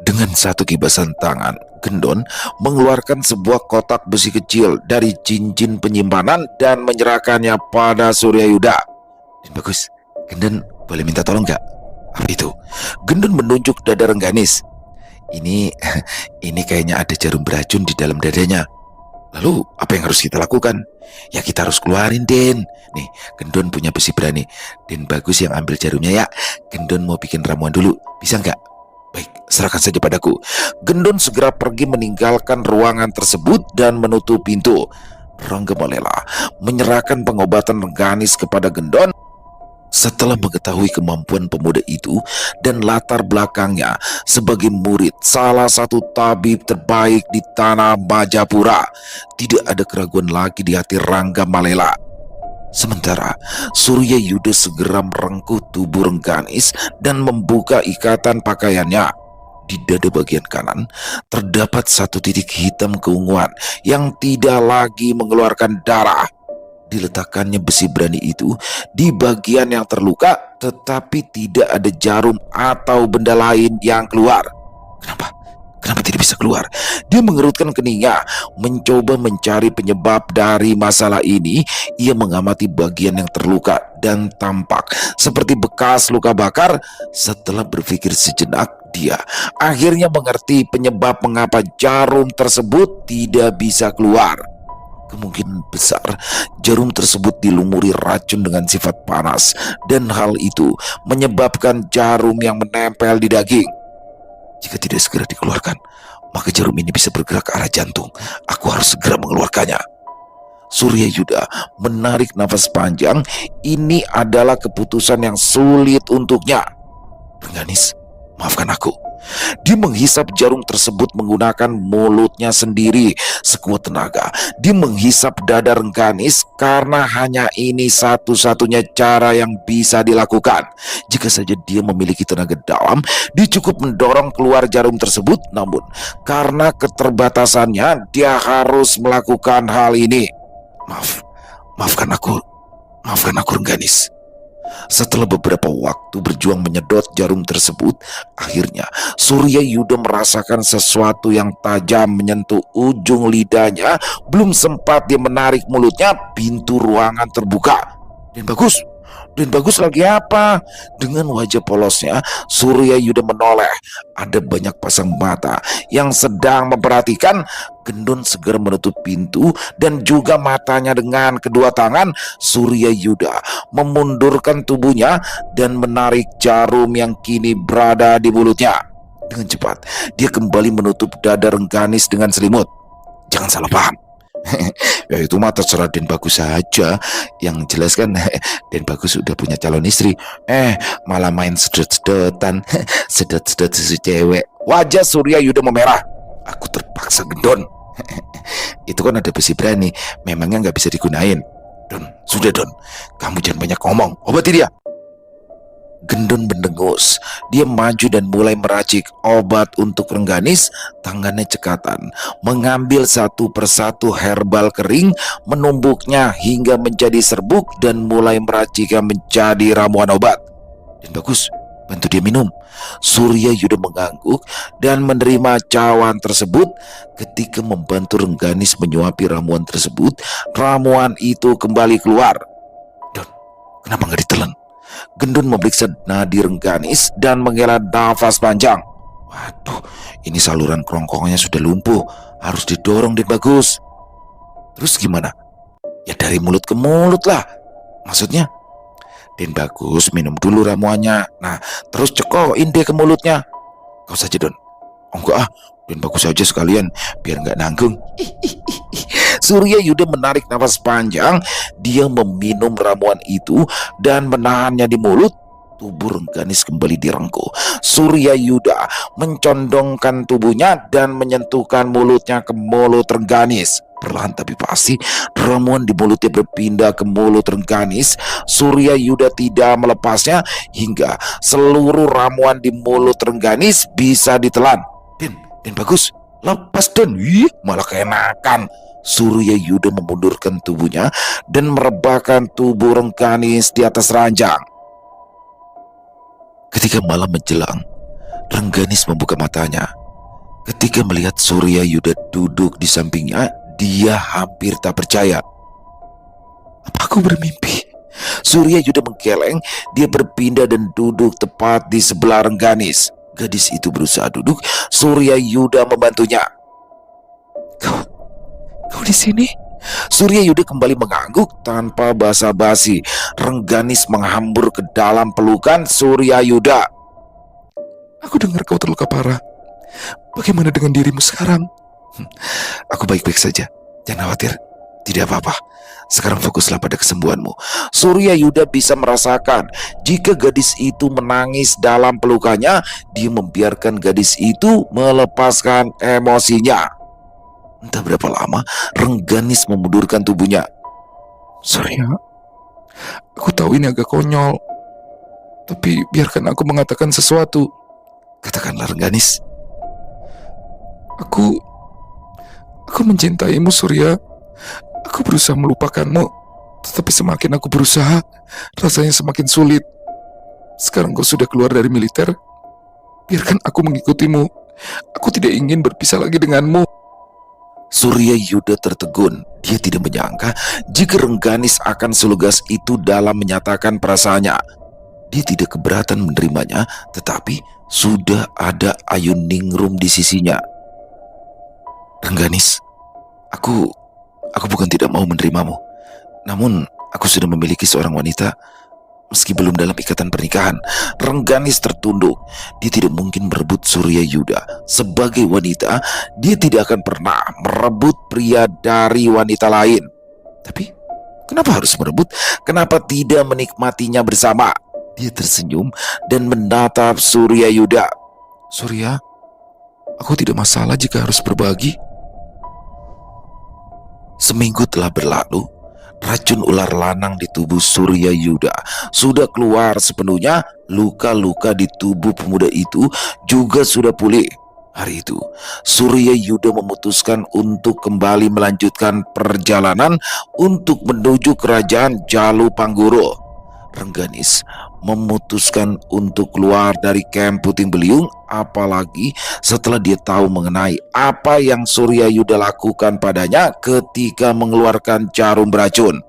Dengan satu kibasan tangan, Gendon mengeluarkan sebuah kotak besi kecil dari cincin penyimpanan dan menyerahkannya pada Surya Yuda. Dan bagus, Gendon boleh minta tolong gak? Apa itu? Gendon menunjuk dada Rengganis. Ini kayaknya ada jarum beracun di dalam dadanya. Lalu apa yang harus kita lakukan? Ya kita harus keluarin, Den. Nih, Gendon punya besi berani. Den bagus yang ambil jarumnya ya. Gendon mau bikin ramuan dulu. Bisa nggak? Baik, serahkan saja padaku. Gendon segera pergi meninggalkan ruangan tersebut dan menutup pintu. Ranggawalela menyerahkan pengobatan Rengganis kepada Gendon. Setelah mengetahui kemampuan pemuda itu dan latar belakangnya sebagai murid salah satu tabib terbaik di tanah Majapura, tidak ada keraguan lagi di hati Ranggawalela. Sementara Surya Yuda segera merengkuh tubuh Rengganis dan membuka ikatan pakaiannya. Di dada bagian kanan terdapat satu titik hitam keunguan yang tidak lagi mengeluarkan darah. Diletakkannya besi berani itu di bagian yang terluka, tetapi tidak ada jarum atau benda lain yang keluar. Kenapa tidak bisa keluar? Dia mengerutkan keningnya, mencoba mencari penyebab dari masalah ini. Ia mengamati bagian yang terluka dan tampak seperti bekas luka bakar. Setelah berpikir sejenak, dia akhirnya mengerti penyebab mengapa jarum tersebut tidak bisa keluar. Kemungkinan besar jarum tersebut dilumuri racun dengan sifat panas, dan hal itu menyebabkan jarum yang menempel di daging. Jika tidak segera dikeluarkan, maka jarum ini bisa bergerak ke arah jantung. Aku harus segera mengeluarkannya. Surya Yuda menarik nafas panjang. Ini adalah keputusan yang sulit untuknya. Rengganis, maafkan aku. Dia menghisap jarum tersebut menggunakan mulutnya sendiri sekuat tenaga. Dia menghisap dada Rengganis karena hanya ini satu-satunya cara yang bisa dilakukan. Jika saja dia memiliki tenaga dalam, dia cukup mendorong keluar jarum tersebut. Namun karena keterbatasannya, dia harus melakukan hal ini. Maafkan aku Rengganis. Setelah beberapa waktu berjuang menyedot jarum tersebut, akhirnya Surya Yuda merasakan sesuatu yang tajam menyentuh ujung lidahnya. Belum sempat dia menarik mulutnya, pintu ruangan terbuka. Dan bagus lagi apa? Dengan wajah polosnya, Surya Yuda menoleh. Ada banyak pasang mata yang sedang memperhatikan. Gendon segera menutup pintu dan juga matanya dengan kedua tangan. Surya Yuda memundurkan tubuhnya dan menarik jarum yang kini berada di mulutnya. Dengan cepat, dia kembali menutup dada Rengganis dengan selimut. Jangan salah paham. Ya itu mah terserah Den Bagus saja. Yang jelas kan Den Bagus sudah punya calon istri. Malah main sedot-sedotan. Sedot-sedot susu cewek. Wajah Surya Yuda memerah. Aku terpaksa, Gendon. Itu kan ada besi berani, memangnya nggak bisa digunain. Don, sudah Don, kamu jangan banyak ngomong. Obati dia. Gendun mendengus. Dia maju dan mulai meracik obat untuk Rengganis. Tangannya cekatan, mengambil satu persatu herbal kering, menumbuknya hingga menjadi serbuk dan mulai meraciknya menjadi ramuan obat. Dan bagus, bantu dia minum. Surya Yuda mengangguk dan menerima cawan tersebut. Ketika membantu Rengganis menyuapi ramuan tersebut, ramuan itu kembali keluar. Don, kenapa nggak ditelan? Gendun memeriksa nadi Rengganis dan menghela nafas panjang. Waduh, ini saluran kerongkongannya sudah lumpuh, harus didorong dan bagus. Terus gimana? Ya dari mulut ke mulut lah. Maksudnya? Den Bagus minum dulu ramuannya. Nah, terus cekokin deh ke mulutnya. Kau saja, Don. Oh enggak ah, Den Bagus aja sekalian, biar nggak nanggung. Surya Yuda menarik nafas panjang. Dia meminum ramuan itu dan menahannya di mulut. Tubuh Rengganis kembali direngkuh. Surya Yuda mencondongkan tubuhnya dan menyentuhkan mulutnya ke mulut Rengganis. Perlahan tapi pasti, ramuan di mulutnya berpindah ke mulut Rengganis. Surya Yuda tidak melepasnya hingga seluruh ramuan di mulut Rengganis bisa ditelan. Den Bagus, lepas Den. Ih, malah keenakan. Surya Yuda memundurkan tubuhnya dan merebahkan tubuh Rengganis di atas ranjang. Ketika malam menjelang, Rengganis membuka matanya. Ketika melihat Surya Yuda duduk di sampingnya, dia hampir tak percaya. Apa aku bermimpi? Surya Yuda menggeleng. Dia berpindah dan duduk tepat di sebelah Rengganis. Gadis itu berusaha duduk. Surya Yuda membantunya. Kau di sini? Surya Yuda kembali mengangguk tanpa basa-basi. Rengganis menghambur ke dalam pelukan Surya Yuda. Aku dengar kau terluka parah. Bagaimana dengan dirimu sekarang? Aku baik-baik saja. Jangan khawatir. Tidak apa-apa. Sekarang fokuslah pada kesembuhanmu. Surya Yuda bisa merasakan jika gadis itu menangis dalam pelukannya, dia membiarkan gadis itu melepaskan emosinya. Entah berapa lama Rengganis memundurkan tubuhnya. Surya, aku tahu ini agak konyol, tapi biarkan aku mengatakan sesuatu. Katakanlah Rengganis. Aku mencintaimu, Surya. Aku berusaha melupakanmu, tetapi semakin aku berusaha, rasanya semakin sulit. Sekarang kau sudah keluar dari militer, biarkan aku mengikutimu. Aku tidak ingin berpisah lagi denganmu. Surya Yuda tertegun. Dia tidak menyangka jika Rengganis akan selugas itu dalam menyatakan perasaannya. Dia tidak keberatan menerimanya, tetapi sudah ada Ayuningrum di sisinya. Rengganis, aku bukan tidak mau menerimamu. Namun aku sudah memiliki seorang wanita, meski belum dalam ikatan pernikahan. Rengganis tertunduk. Dia tidak mungkin merebut Surya Yuda. Sebagai wanita, dia tidak akan pernah merebut pria dari wanita lain. Tapi kenapa harus merebut? Kenapa tidak menikmatinya bersama? Dia tersenyum dan menatap Surya Yuda. Surya, aku tidak masalah jika harus berbagi. Seminggu telah berlalu. Racun ular lanang di tubuh Surya Yuda sudah keluar sepenuhnya. Luka-luka di tubuh pemuda itu juga sudah pulih. Hari itu, Surya Yuda memutuskan untuk kembali melanjutkan perjalanan untuk menuju kerajaan Jalu Pangguro. Rengganis memutuskan untuk keluar dari kamp Puting Beliung, apalagi setelah dia tahu mengenai apa yang Surya Yuda lakukan padanya ketika mengeluarkan jarum beracun.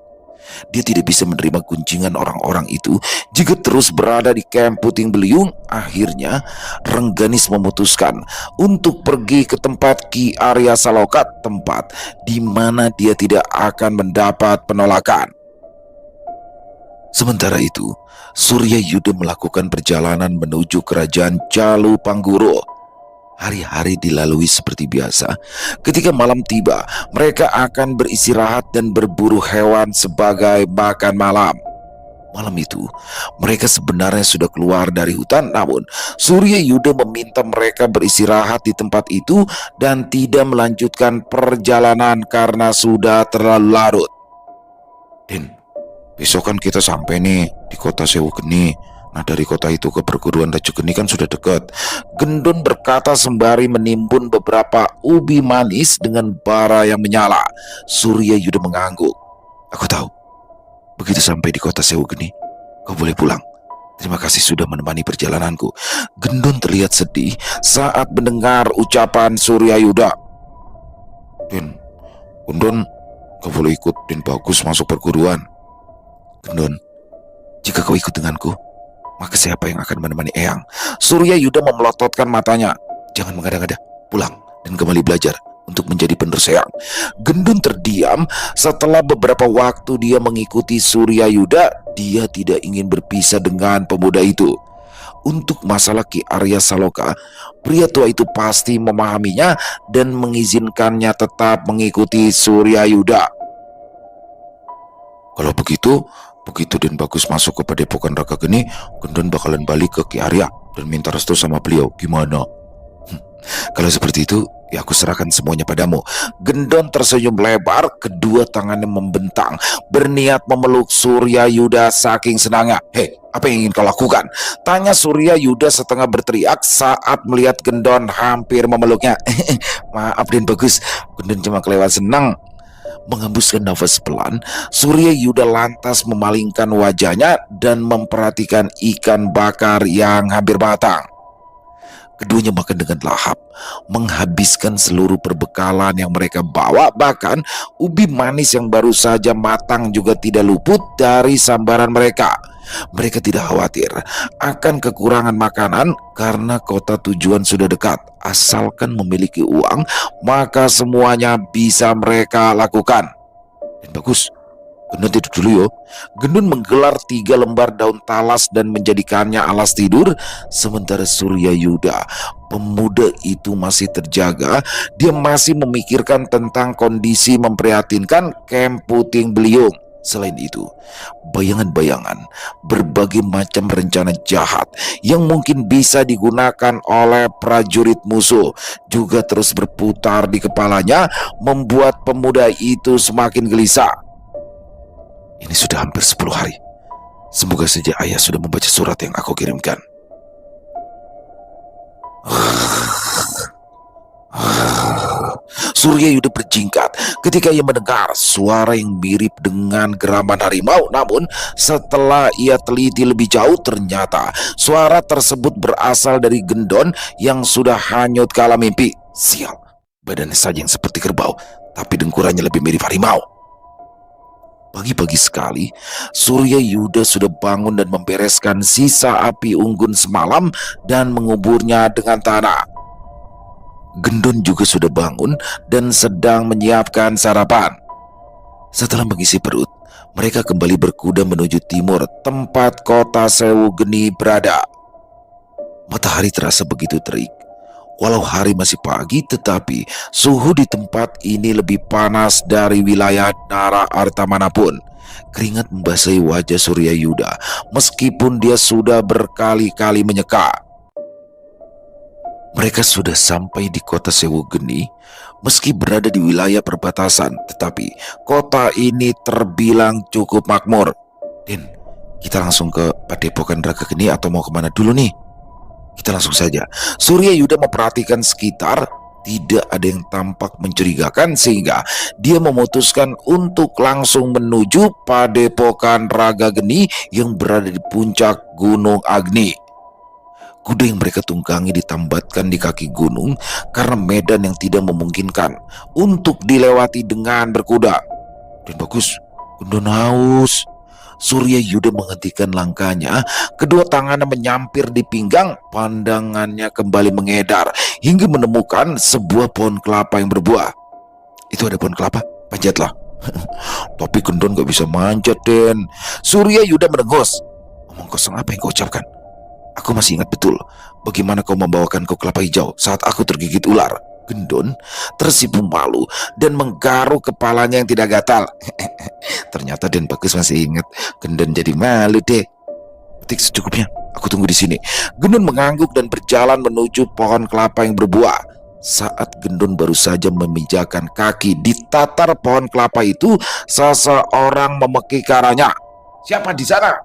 Dia tidak bisa menerima gunjingan orang-orang itu jika terus berada di kamp Puting Beliung. Akhirnya Rengganis memutuskan untuk pergi ke tempat Ki Arya Saloka, tempat di mana dia tidak akan mendapat penolakan. Sementara itu, Surya Yuda melakukan perjalanan menuju kerajaan Jalu Pangguro. Hari-hari dilalui seperti biasa. Ketika malam tiba, mereka akan beristirahat dan berburu hewan sebagai makan malam. Malam itu, mereka sebenarnya sudah keluar dari hutan, namun Surya Yuda meminta mereka beristirahat di tempat itu dan tidak melanjutkan perjalanan karena sudah terlalu larut. Din, besok kan kita sampai nih di kota Sewugeni. Nah, dari kota itu ke perguruan Rajageni kan sudah dekat. Gendon berkata sembari menimbun beberapa ubi manis dengan bara yang menyala. Surya Yuda mengangguk. Aku tahu, begitu sampai di kota Sewugeni, kau boleh pulang. Terima kasih sudah menemani perjalananku. Gendon terlihat sedih saat mendengar ucapan Surya Yuda. Den, Gendon, kau boleh ikut Den Bagus masuk perguruan. Gendon, jika kau ikut denganku, maka siapa yang akan menemani Eyang? Surya Yuda memelototkan matanya. Jangan mengada-ngada, pulang dan kembali belajar untuk menjadi penerus Eyang. Gendon terdiam. Setelah beberapa waktu dia mengikuti Surya Yuda, dia tidak ingin berpisah dengan pemuda itu. Untuk masalah Ki Arya Saloka, pria tua itu pasti memahaminya dan mengizinkannya tetap mengikuti Surya Yuda. Kalau begitu Den Bagus masuk ke Padepokan Ragageni, Gendon bakalan balik ke Ki Arya dan minta restu sama beliau. Gimana? Kalau seperti itu, ya aku serahkan semuanya padamu. Gendon tersenyum lebar, kedua tangannya membentang, berniat memeluk Surya Yuda saking senangnya. Hei, apa yang ingin kau lakukan? Tanya Surya Yuda setengah berteriak saat melihat Gendon hampir memeluknya. Maaf Den Bagus, Gendon cuma kelewat senang. Menghembuskan nafas pelan, Surya Yuda lantas memalingkan wajahnya dan memperhatikan ikan bakar yang hampir matang. Keduanya makan dengan lahap, menghabiskan seluruh perbekalan yang mereka bawa. Bahkan ubi manis yang baru saja matang juga tidak luput dari sambaran mereka. Mereka tidak khawatir akan kekurangan makanan karena kota tujuan sudah dekat. Asalkan memiliki uang, maka semuanya bisa mereka lakukan. Dan bagus, Gendon tidur dulu yo. Gendon menggelar 3 lembar daun talas dan menjadikannya alas tidur. Sementara Surya Yuda, pemuda itu masih terjaga. Dia masih memikirkan tentang kondisi memprihatinkan Kem Puting Beliung. Selain itu, bayangan-bayangan berbagai macam rencana jahat yang mungkin bisa digunakan oleh prajurit musuh juga terus berputar di kepalanya, membuat pemuda itu semakin gelisah. Ini sudah hampir 10 hari. Semoga saja ayah sudah membaca surat yang aku kirimkan. Surya Yuda berjingkat ketika ia mendengar suara yang mirip dengan geraman harimau. Namun setelah ia teliti lebih jauh, ternyata suara tersebut berasal dari Gendon yang sudah hanyut kala mimpi. Sial, badannya saja yang seperti kerbau, tapi dengkurannya lebih mirip harimau. Pagi-pagi sekali, Surya Yuda sudah bangun dan membereskan sisa api unggun semalam dan menguburnya dengan tanah. Gendon juga sudah bangun dan sedang menyiapkan sarapan. Setelah mengisi perut, mereka kembali berkuda menuju timur, tempat kota Sewugeni berada. Matahari terasa begitu terik. Walau hari masih pagi, tetapi suhu di tempat ini lebih panas dari wilayah Nara Arta manapun. Keringat membasahi wajah Surya Yuda, meskipun dia sudah berkali-kali menyeka. Mereka sudah sampai di kota Sewugeni. Meski berada di wilayah perbatasan, tetapi kota ini terbilang cukup makmur. Den, kita langsung ke Padepokan Ragageni atau mau kemana dulu nih? Kita langsung saja. Surya Yuda memperhatikan sekitar. Tidak ada yang tampak mencurigakan sehingga dia memutuskan untuk langsung menuju Padepokan Ragageni yang berada di puncak Gunung Agni. Kuda yang mereka tunggangi ditambatkan di kaki gunung karena medan yang tidak memungkinkan untuk dilewati dengan berkuda. Dan bagus, Gendon haus. Surya Yuda menghentikan langkahnya, kedua tangannya menyampir di pinggang, pandangannya kembali mengedar hingga menemukan sebuah pohon kelapa yang berbuah. Itu ada pohon kelapa, panjatlah. Tapi Gendon gak bisa manjat, Den. Surya Yuda mendengus. Omong kosong apa yang kau ucapkan? Aku masih ingat betul bagaimana kau membawakanku kelapa hijau saat aku tergigit ular. Gendon tersipu malu dan menggaruk kepalanya yang tidak gatal. Ternyata Den Bagus masih ingat. Gendon jadi malu deh. Petik secukupnya, aku tunggu di sini. Gendon mengangguk dan berjalan menuju pohon kelapa yang berbuah. Saat Gendon baru saja memijakan kaki di tatar pohon kelapa itu, seseorang memekik ke arahnya. Siapa di sana?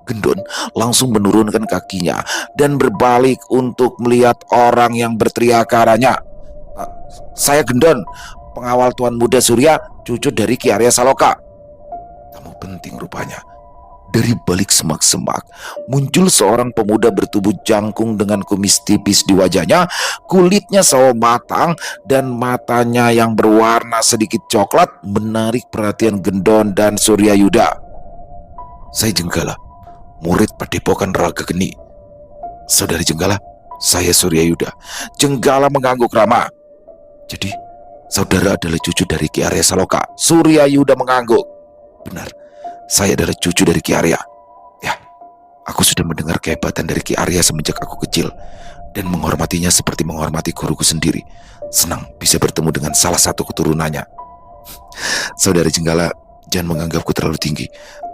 Gendon langsung menurunkan kakinya dan berbalik untuk melihat orang yang berteriak ke arahnya. Saya Gendon, pengawal Tuan Muda Surya, cucu dari Ki Arya Saloka. Tamu penting rupanya. Dari balik semak-semak muncul seorang pemuda bertubuh jangkung dengan kumis tipis di wajahnya, kulitnya sawo matang dan matanya yang berwarna sedikit coklat menarik perhatian Gendon dan Suryayuda. Saya Jenggala, murid Padepokan Raga Geni. Saudari Jenggala, saya Suryayuda. Jenggala mengangguk ramah. Jadi, saudara adalah cucu dari Ki Arya Saloka. Suryayuda mengangguk. Benar, saya adalah cucu dari Ki Arya. Ya, aku sudah mendengar kehebatan dari Ki Arya semenjak aku kecil dan menghormatinya seperti menghormati guruku sendiri. Senang bisa bertemu dengan salah satu keturunannya. Saudari Jenggala, jangan menganggapku terlalu tinggi.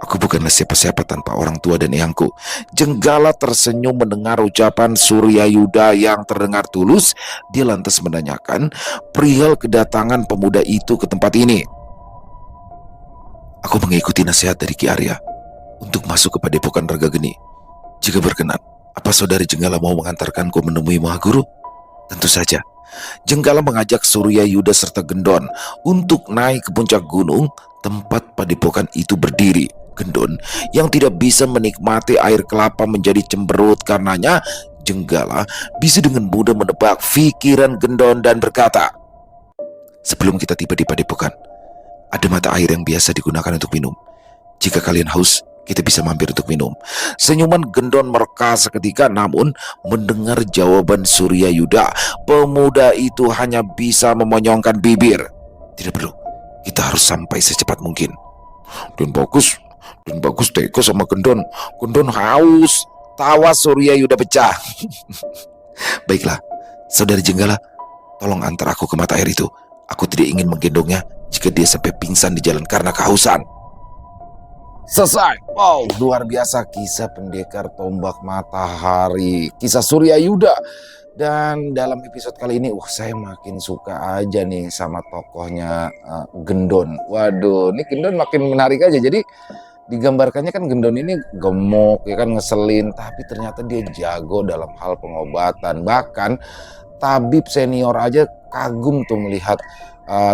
Aku bukanlah siapa-siapa tanpa orang tua dan eyangku. Jenggala tersenyum mendengar ucapan Suryayuda yang terdengar tulus. Dia lantas menanyakan perihal kedatangan pemuda itu ke tempat ini. Aku mengikuti nasihat dari Ki Arya untuk masuk ke Padepokan Raga Geni. Jika berkenan, apa saudari Jenggala mau mengantarkanku menemui Mahaguru? Tentu saja. Jenggala mengajak Suryayuda serta Gendon untuk naik ke puncak gunung tempat padepokan itu berdiri. Gendon yang tidak bisa menikmati air kelapa menjadi cemberut karenanya. Jenggala bisa dengan mudah menebak pikiran Gendon dan berkata, sebelum kita tiba di padepokan, ada mata air yang biasa digunakan untuk minum. Jika kalian haus, kita bisa mampir untuk minum. Senyuman Gendon mereka seketika, namun mendengar jawaban Suryayuda, pemuda itu hanya bisa memonyongkan bibir. Tidak perlu, kita harus sampai secepat mungkin. Dan bagus teko sama Gendon. Gendon haus. Tawa Suryayuda pecah. Baiklah, saudari Jenggala, tolong antar aku ke mata air itu. Aku tidak ingin menggendongnya jika dia sampai pingsan di jalan karena kehausan. Selesai. Wow, luar biasa kisah pendekar tombak matahari, kisah Suryayuda. Dan dalam episode kali ini, saya makin suka aja nih sama tokohnya Gendon. Waduh, ini Gendon makin menarik aja. Jadi digambarkannya kan Gendon ini gemuk, ya kan, ngeselin, tapi ternyata dia jago dalam hal pengobatan. Bahkan tabib senior aja kagum tuh melihat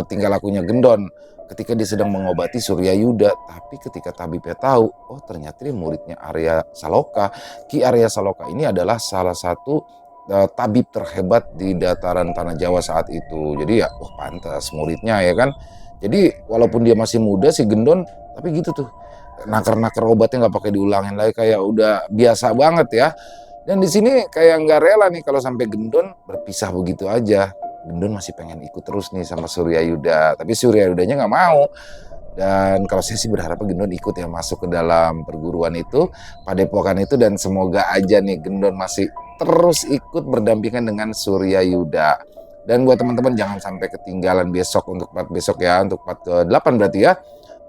tingkah lakunya Gendon ketika dia sedang mengobati Suryayuda. Tapi ketika tabibnya tahu, ternyata dia muridnya Arya Saloka. Ki Arya Saloka ini adalah salah satu tabib terhebat di dataran tanah Jawa saat itu. Jadi ya, pantas muridnya, ya kan. Jadi walaupun dia masih muda si Gendon, tapi gitu tuh, naker-naker obatnya nggak pakai diulangin lagi, kayak udah biasa banget ya. Dan di sini kayak nggak rela nih kalau sampai Gendon berpisah begitu aja. Gendon masih pengen ikut terus nih sama Suryayuda, tapi Suryayudanya nggak mau. Dan kalau saya sih berharap Gendon ikut ya, masuk ke dalam perguruan itu, padepokan itu, dan semoga aja nih Gendon masih terus ikut berdampingan dengan Suryayuda. Dan buat teman-teman jangan sampai ketinggalan besok untuk part besok ya, untuk part ke-8 berarti ya.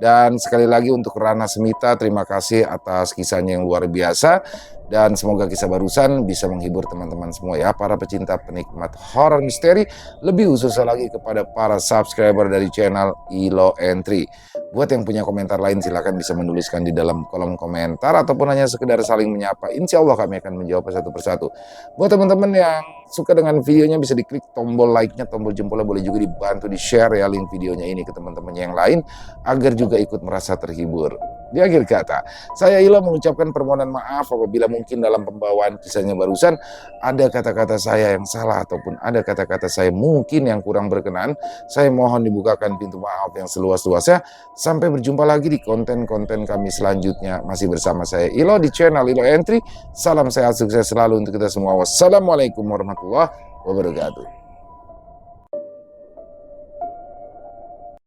Dan sekali lagi untuk Rana Semita, terima kasih atas kisahnya yang luar biasa. Dan semoga kisah barusan bisa menghibur teman-teman semua ya, para pecinta penikmat horor misteri. Lebih khususnya lagi kepada para subscriber dari channel Ilo Entry. Buat yang punya komentar lain silahkan bisa menuliskan di dalam kolom komentar, ataupun hanya sekedar saling menyapa. Insya Allah kami akan menjawab satu persatu. Buat teman-teman yang suka dengan videonya bisa diklik tombol like-nya, tombol jempolnya, boleh juga dibantu di-share ya link videonya ini ke teman-temannya yang lain agar juga ikut merasa terhibur. Di akhir kata, saya Ilo mengucapkan permohonan maaf apabila mungkin dalam pembawaan kisahnya barusan ada kata-kata saya yang salah ataupun ada kata-kata saya mungkin yang kurang berkenan. Saya mohon dibukakan pintu maaf yang seluas-luasnya. Sampai berjumpa lagi di konten-konten kami selanjutnya. Masih bersama saya Ilo di channel Ilo Entry. Salam sehat sukses selalu untuk kita semua. Wassalamualaikum warahmatullahi wabarakatuh.